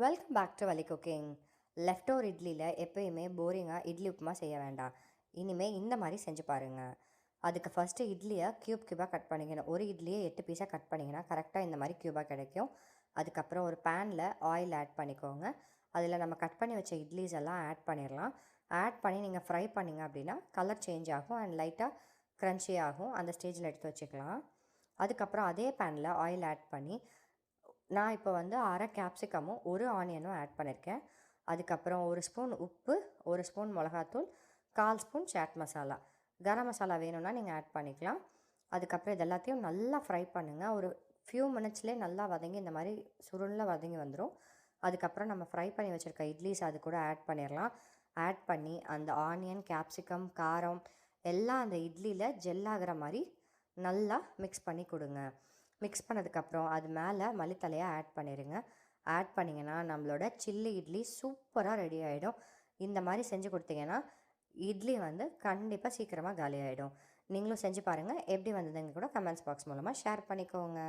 Welcome back to வலி cooking. Left over இட்லியில் எப்போயுமே போரிங்காக இட்லி உப்புமா செய்ய வேண்டாம். இனிமேல் இந்த மாதிரி செஞ்சு பாருங்கள். அதுக்கு ஃபஸ்ட்டு இட்லியை க்யூபாக கட் பண்ணிக்கணும். ஒரு இட்லியை 8 பீஸாக கட் பண்ணிங்கன்னா கரெக்டாக இந்த மாதிரி க்யூபாக கிடைக்கும். அதுக்கப்புறம் ஒரு பேனில் ஆயில் ஆட் பண்ணிக்கோங்க. அதில் நம்ம கட் பண்ணி வச்ச இட்லிஸ் எல்லாம் ஆட் பண்ணிடலாம். ஆட் பண்ணி நீங்கள் ஃப்ரை பண்ணிங்க அப்படின்னா கலர் சேஞ்ச் ஆகும் அண்ட் லைட்டாக க்ரன்ச்சி ஆகும். அந்த ஸ்டேஜில் எடுத்து வச்சுக்கலாம். அதுக்கப்புறம் அதே பேனில் ஆயில் ஆட் பண்ணி நான் இப்போ வந்து அரை கேப்சிகமும் ஒரு ஆனியனும் ஆட் பண்ணியிருக்கேன். அதுக்கப்புறம் 1 ஸ்பூன் உப்பு, 1 ஸ்பூன் மிளகாத்தூள், 1/4 ஸ்பூன் சாட் மசாலா, கரம் மசாலா வேணும்னா நீங்கள் ஆட் பண்ணிக்கலாம். அதுக்கப்புறம் இது எல்லாத்தையும் நல்லா ஃப்ரை பண்ணுங்கள். ஒரு ஃபியூ மினிட்ஸ்லேயே நல்லா வதங்கி இந்த மாதிரி சுருளில் வதங்கி வந்துடும். அதுக்கப்புறம் நம்ம ஃப்ரை பண்ணி வச்சுருக்க இட்லிஸ் அது கூட ஆட் பண்ணிடலாம். ஆட் பண்ணி அந்த ஆனியன், கேப்சிகம், காரம் எல்லாம் அந்த இட்லியில் ஜெல்லாகிற மாதிரி நல்லா மிக்ஸ் பண்ணி கொடுங்க. மிக்ஸ் பண்ணதுக்கப்புறம் அது மேலே மல்லித்தலையை ஆட் பண்ணிடுங்க. ஆட் பண்ணிங்கன்னா நம்மளோட சில்லி இட்லி சூப்பராக ரெடி ஆகிடும். இந்த மாதிரி செஞ்சு கொடுத்தீங்கன்னா இட்லி வந்து கண்டிப்பாக சீக்கிரமாக காலி ஆகிடும். நீங்களும் செஞ்சு பாருங்கள். எப்படி வந்ததுங்க கூட கமெண்ட்ஸ் பாக்ஸ் மூலமாக ஷேர் பண்ணிக்கோங்க.